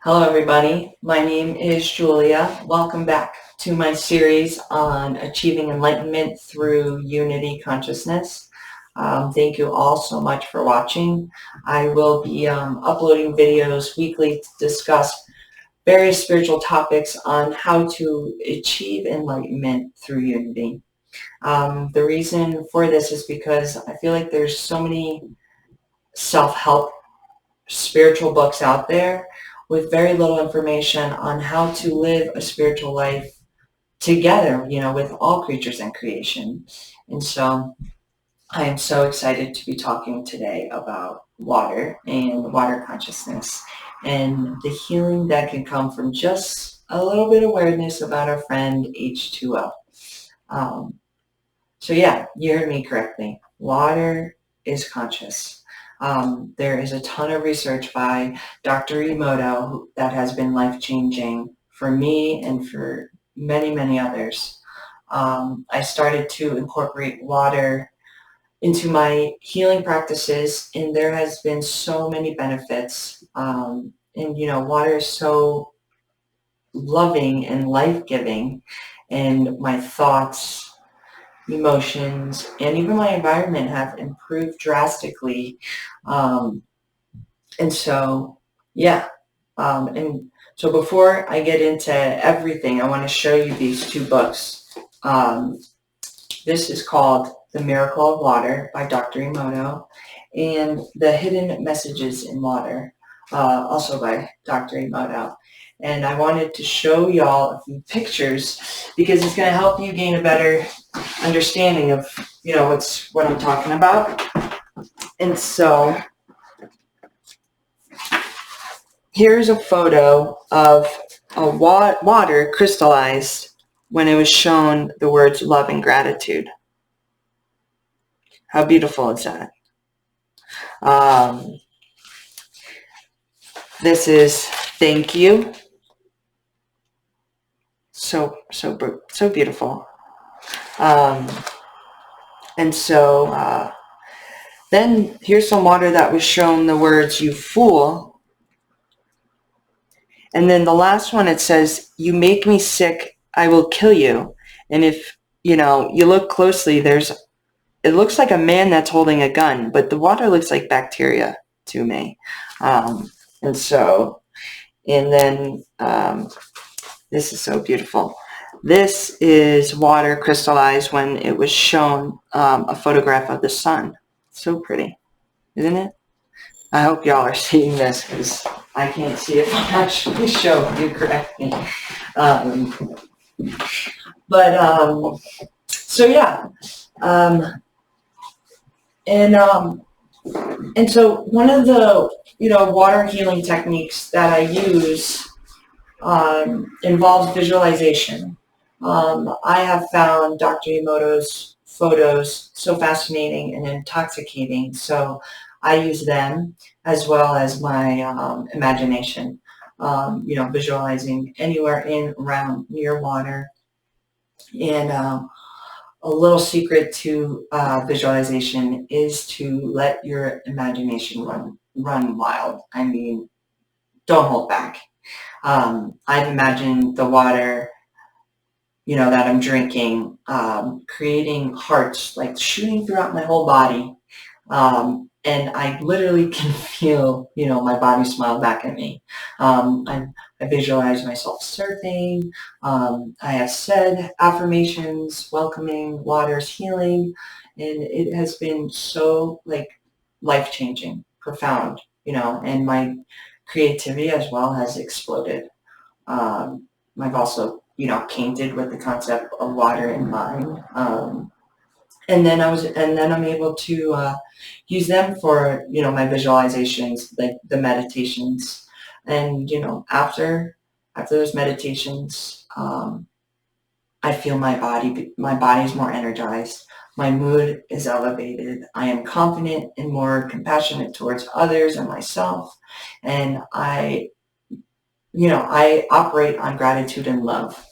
Hello, everybody. My name is Julia. Welcome back to my series on achieving enlightenment through unity consciousness. Thank you all so much for watching. I will be uploading videos weekly to discuss various spiritual topics on how to achieve enlightenment through unity. The reason for this is because I feel like there's so many self-help spiritual books out there with very little information on how to live a spiritual life together, with all creatures and creation. And so I am so excited to be talking today about water and water consciousness and the healing that can come from just a little bit of awareness about our friend H2O. So yeah, you heard me correctly. Water is conscious. There is a ton of research by Dr. Emoto that has been life-changing for me and for many, many others. I started to incorporate water into my healing practices, and there has been so many benefits. Water is so loving and life-giving, and my thoughts, emotions, and even my environment have improved drastically. And so, yeah. And so before I get into everything, I want to show you these two books. This is called The Miracle of Water by Dr. Emoto, and The Hidden Messages in Water, also by Dr. Emoto. And I wanted to show y'all a few pictures because it's going to help you gain a better understanding of, what I'm talking about. And so here's a photo of a water crystallized when it was shown the words love and gratitude. How beautiful is that? This is thank you. So beautiful. And so then here's some water that was shown the words you fool. And then the last one, it says, you make me sick, I will kill you. And if, you look closely, it looks like a man that's holding a gun, but the water looks like bacteria to me. And then this is so beautiful. This is water crystallized when it was shown a photograph of the sun. So pretty, isn't it? I hope y'all are seeing this because I can't see if I'm actually showing you correctly. So yeah. And so one of the, water healing techniques that I use involves visualization. I have found Dr. Emoto's photos so fascinating and intoxicating, so I use them as well as my imagination, visualizing anywhere in, around, near water. And a little secret to visualization is to let your imagination run wild. I mean, don't hold back. I've imagined the water, that I'm drinking, creating hearts, like shooting throughout my whole body. And I literally can feel, my body smile back at me. I visualize myself surfing. I have said affirmations, welcoming water's healing, and it has been so life-changing, profound, and my creativity as well has exploded. I've also, painted with the concept of water in mind. And then I'm able to use them for, my visualizations, like the meditations. And, after those meditations, I feel my body's more energized. My mood is elevated. I am confident and more compassionate towards others and myself. And I operate on gratitude and love.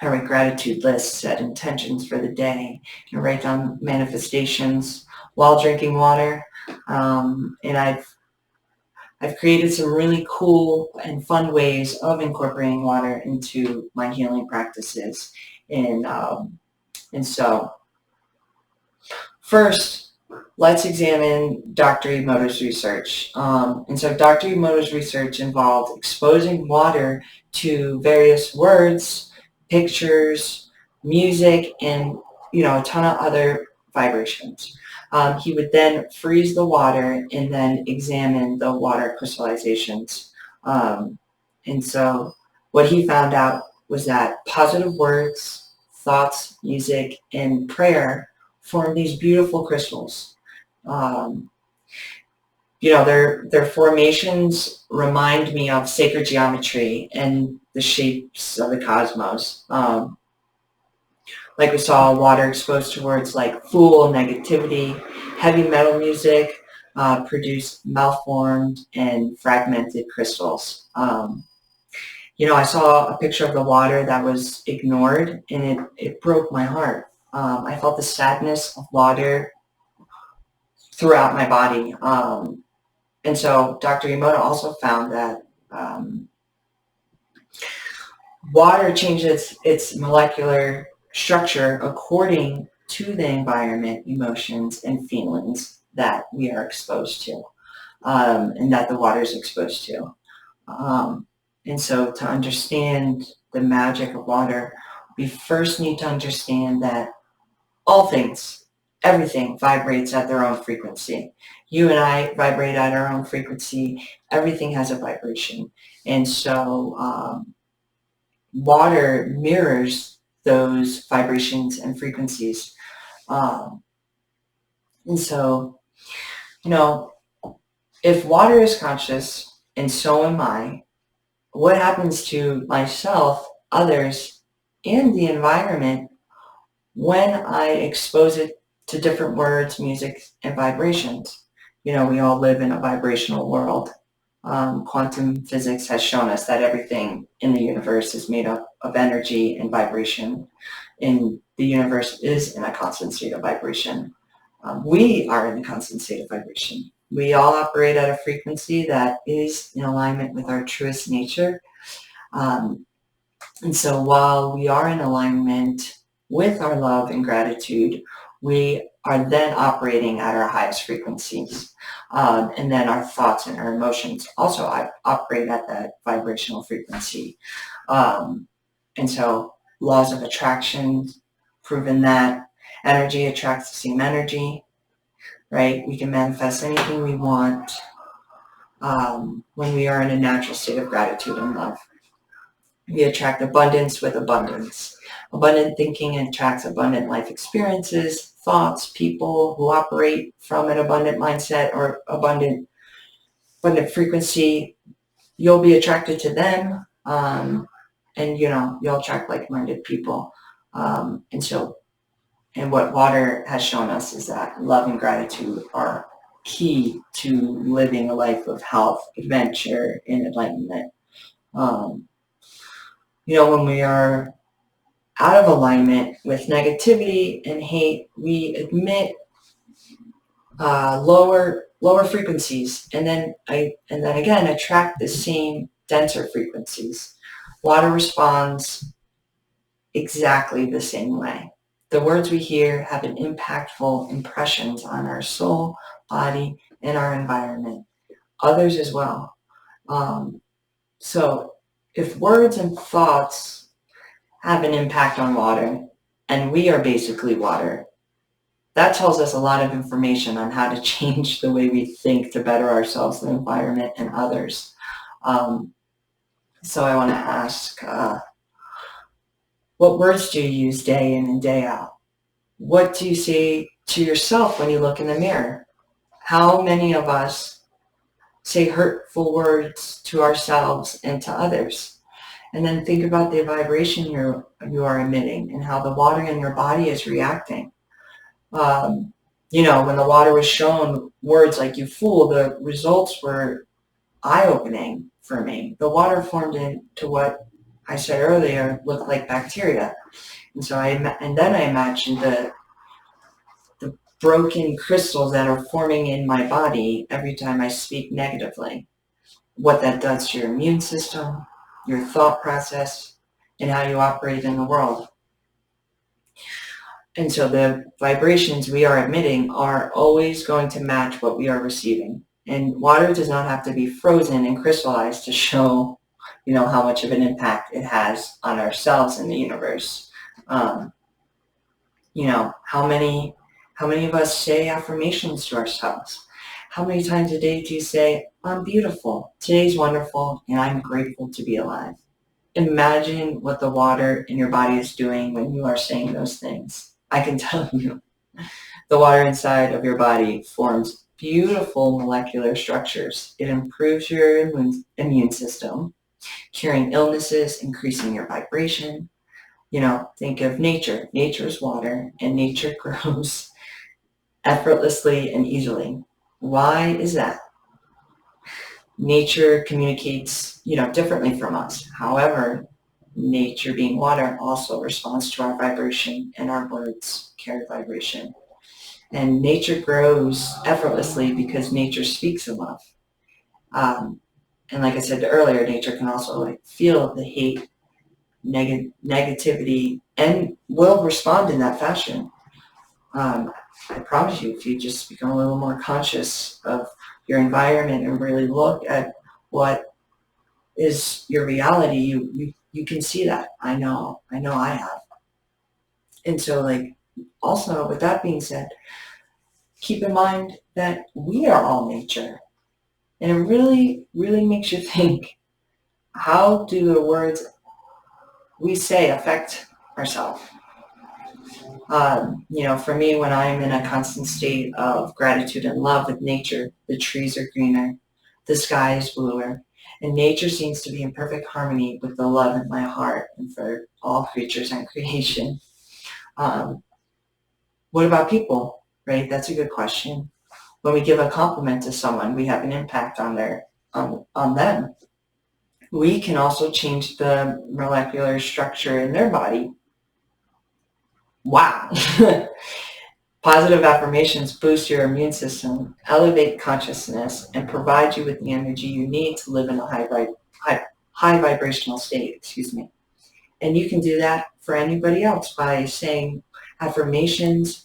I write gratitude lists, set intentions for the day, and write down manifestations while drinking water. And I've I've created some really cool and fun ways of incorporating water into my healing practices. And so first, let's examine Dr. Emoto's research. And so Dr. Emoto's research involved exposing water to various words, pictures, music, and a ton of other vibrations. He would then freeze the water and then examine the water crystallizations. And so what he found out was that positive words, thoughts, music, and prayer form these beautiful crystals. Um, their formations remind me of sacred geometry and the shapes of the cosmos. Like we saw, water exposed to words like fool, negativity, heavy metal music produce malformed and fragmented crystals. I saw a picture of the water that was ignored, and it broke my heart. I felt the sadness of water throughout my body. And so Dr. Emoto also found that water changes its molecular structure according to the environment, emotions, and feelings that we are exposed to, and that the water is exposed to. And so to understand the magic of water, we first need to understand that all things, everything vibrates at their own frequency. You and I vibrate at our own frequency. Everything has a vibration. And so water mirrors those vibrations and frequencies. And so, if water is conscious and so am I, what happens to myself, others, and the environment when I expose it to different words, music, and vibrations? We all live in a vibrational world. Quantum physics has shown us that everything in the universe is made up of energy and vibration, and the universe is in a constant state of vibration. We are in a constant state of vibration. We all operate at a frequency that is in alignment with our truest nature. And so while we are in alignment with our love and gratitude, we are then operating at our highest frequencies. And then our thoughts and our emotions also operate at that vibrational frequency. And so laws of attraction, proven that energy attracts the same energy, right? We can manifest anything we want when we are in a natural state of gratitude and love. We attract abundance with abundance. Abundant thinking attracts abundant life experiences, thoughts, people who operate from an abundant mindset or abundant frequency. You'll be attracted to them, and you'll attract like-minded people. And what water has shown us is that love and gratitude are key to living a life of health, adventure, and enlightenment. When we are out of alignment with negativity and hate, we emit lower frequencies, and then again attract the same denser frequencies. Water responds exactly the same way. The words we hear have an impactful impressions on our soul, body, and our environment. Others as well. So if words and thoughts have an impact on water, and we are basically water, that tells us a lot of information on how to change the way we think to better ourselves, the environment, and others. So I want to ask, what words do you use day in and day out? What do you say to yourself when you look in the mirror? How many of us say hurtful words to ourselves and to others? And then think about the vibration you are emitting and how the water in your body is reacting. When the water was shown words like "you fool," the results were eye-opening for me. The water formed into what I said earlier looked like bacteria. And so then I imagined the broken crystals that are forming in my body every time I speak negatively. what that does to your immune system, your thought process, and how you operate in the world. And so the vibrations we are emitting are always going to match what we are receiving. And water does not have to be frozen and crystallized to show, how much of an impact it has on ourselves and the universe. How many of us say affirmations to ourselves? How many times a day do you say, I'm beautiful, today's wonderful, and I'm grateful to be alive? Imagine what the water in your body is doing when you are saying those things. I can tell you, the water inside of your body forms beautiful molecular structures. It improves your immune system, curing illnesses, increasing your vibration. Think of nature. Nature is water, and nature grows effortlessly and easily. Why is that? Nature communicates, differently from us. However, nature being water also responds to our vibration, and our words carry vibration. And nature grows effortlessly because nature speaks in love. And like I said earlier, nature can also feel the hate, negativity, and will respond in that fashion. I promise you, if you just become a little more conscious of your environment and really look at what is your reality, you can see that. I know I have. And so, also with that being said, keep in mind that we are all nature. And it really, really makes you think, how do the words we say affect ourselves? For me, when I'm in a constant state of gratitude and love with nature, the trees are greener, the sky is bluer, and nature seems to be in perfect harmony with the love in my heart and for all creatures and creation. Um, what about people, right? That's a good question. When we give a compliment to someone, we have an impact on them. We can also change the molecular structure in their body. Wow. Positive affirmations boost your immune system, elevate consciousness, and provide you with the energy you need to live in a high vibrational state. Excuse me. And you can do that for anybody else by saying affirmations,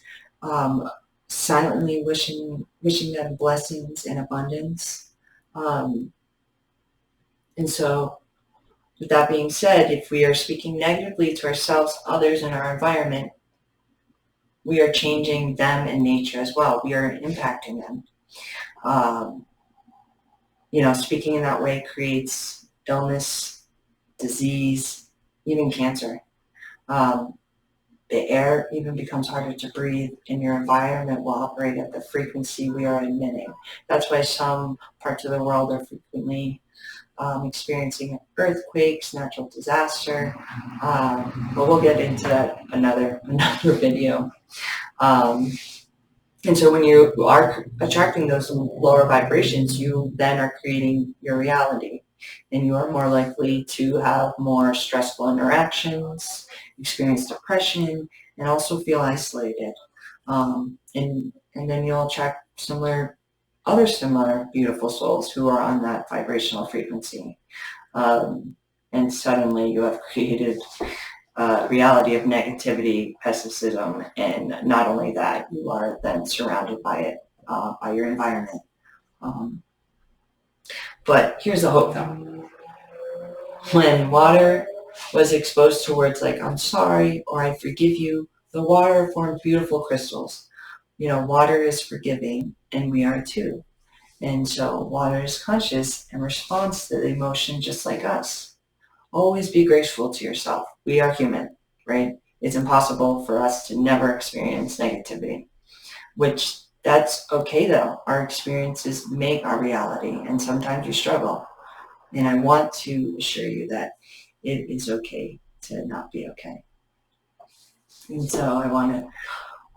silently wishing them blessings and abundance. And so, with that being said, if we are speaking negatively to ourselves, others, and our environment, we are changing them and nature as well. We are impacting them. Speaking in that way creates illness, disease, even cancer. The air even becomes harder to breathe, and your environment will operate at the frequency we are emitting. That's why some parts of the world are frequently experiencing earthquakes, natural disaster. But we'll get into that another video. And so when you are attracting those lower vibrations, you then are creating your reality. And you are more likely to have more stressful interactions, experience depression, and also feel isolated. And then you'll attract other similar beautiful souls who are on that vibrational frequency. And suddenly you have created reality of negativity, pessimism, and not only that, you are then surrounded by it, by your environment. But here's the hope, though. When water was exposed to words like "I'm sorry" or "I forgive you," the water formed beautiful crystals. Water is forgiving, and we are too. And so water is conscious and responds to the emotion just like us. Always be grateful to yourself. We are human, right? It's impossible for us to never experience negativity, which that's okay though. Our experiences make our reality, and sometimes we struggle. And I want to assure you that it is okay to not be okay. And so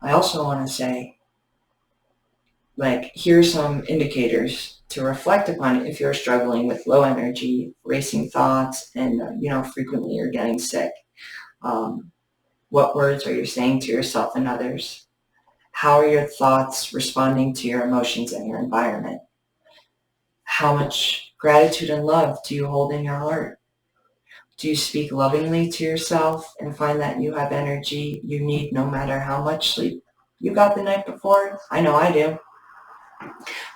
I also want to say, here are some indicators to reflect upon if you're struggling with low energy, racing thoughts, and, frequently you're getting sick. What words are you saying to yourself and others? How are your thoughts responding to your emotions and your environment? How much gratitude and love do you hold in your heart? Do you speak lovingly to yourself and find that you have energy you need no matter how much sleep you got the night before? I know I do.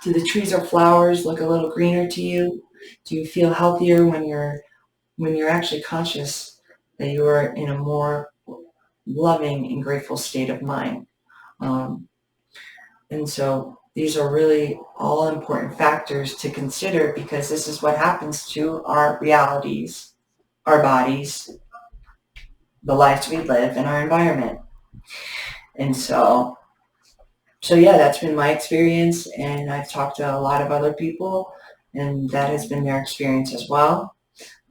Do the trees or flowers look a little greener to you? Do you feel healthier when you're actually conscious that you are in a more loving and grateful state of mind? Um, and so these are really all important factors to consider, because this is what happens to our realities, our bodies, the lives we live, and our environment. And so yeah, that's been my experience, and I've talked to a lot of other people, and that has been their experience as well.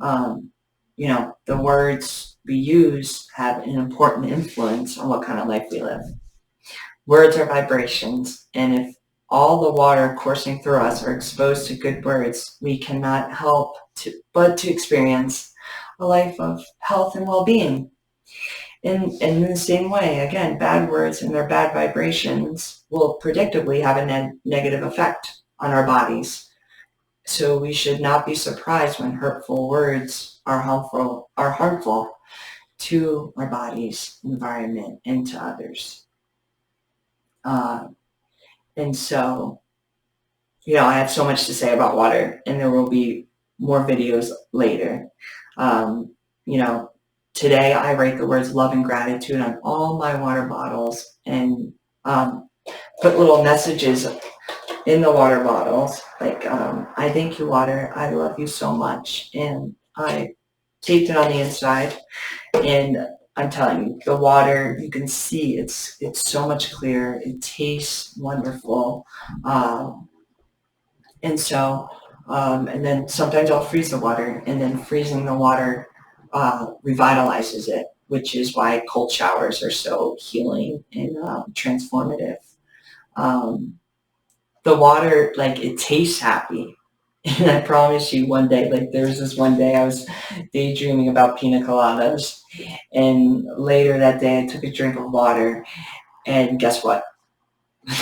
Um, the words we use have an important influence on what kind of life we live. Words are vibrations, and if all the water coursing through us are exposed to good words, we cannot help but to experience a life of health and well-being. In the same way, again, bad words and their bad vibrations will predictably have a negative effect on our bodies. So we should not be surprised when hurtful words are harmful to our bodies, environment, and to others. And so, I have so much to say about water, and there will be more videos later. Um, you know, Today I write the words love and gratitude on all my water bottles, and put little messages in the water bottles, like, I thank you, water, I love you so much. And I taped it on the inside, and I'm telling you, the water, you can see it's so much clearer. It tastes wonderful. And so, and then sometimes I'll freeze the water, and then freezing the water revitalizes it, which is why cold showers are so healing and transformative. The water, like, it tastes happy. And I promise you, one day, like, there was this one day I was daydreaming about pina coladas, and later that day I took a drink of water, and guess what?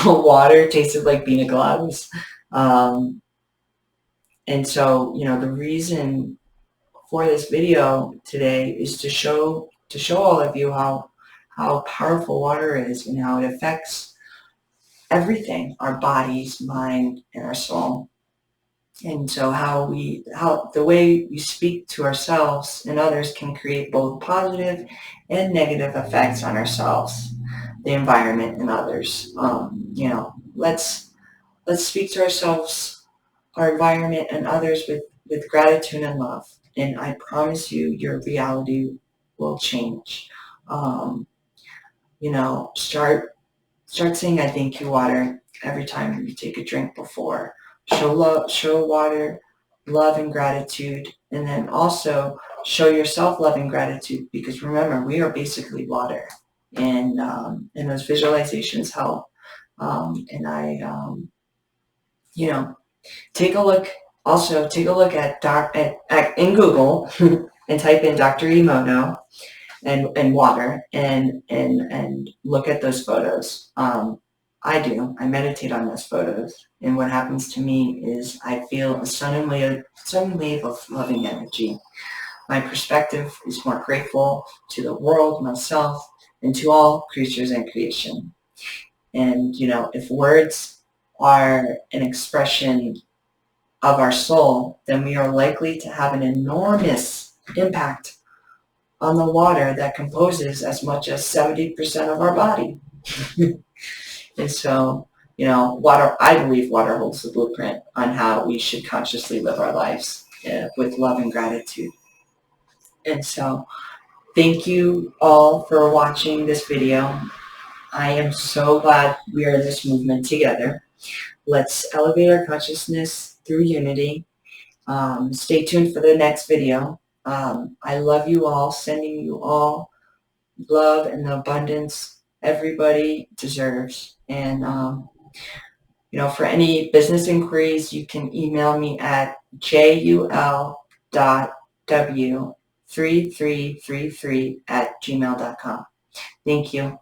The water tasted like pina coladas. And so, the reason for this video today is to show all of you how powerful water is, and how it affects everything, our bodies, mind, and our soul. And so how the way we speak to ourselves and others can create both positive and negative effects on ourselves, the environment, and others. Let's speak to ourselves, our environment, and others with gratitude and love. And I promise you, your reality will change. Start saying I thank you, water, every time you take a drink before. Show water love and gratitude, and then also show yourself love and gratitude, because remember, we are basically water, and those visualizations help. And I, take a look. Also, take a look at in Google and type in Dr. Emoto and water, and look at those photos. I meditate on those photos, and what happens to me is I feel a sudden wave of loving energy. My perspective is more grateful to the world, myself, and to all creatures and creation. And if words are an expression of our soul, then we are likely to have an enormous impact on the water that composes as much as 70% of our body. And so, I believe water holds the blueprint on how we should consciously live our lives with love and gratitude. And so, thank you all for watching this video. I am so glad we are in this movement together. Let's elevate our consciousness through unity. Stay tuned for the next video. I love you all, sending you all love and the abundance everybody deserves. And, for any business inquiries, you can email me at jul.w3333@gmail.com. Thank you.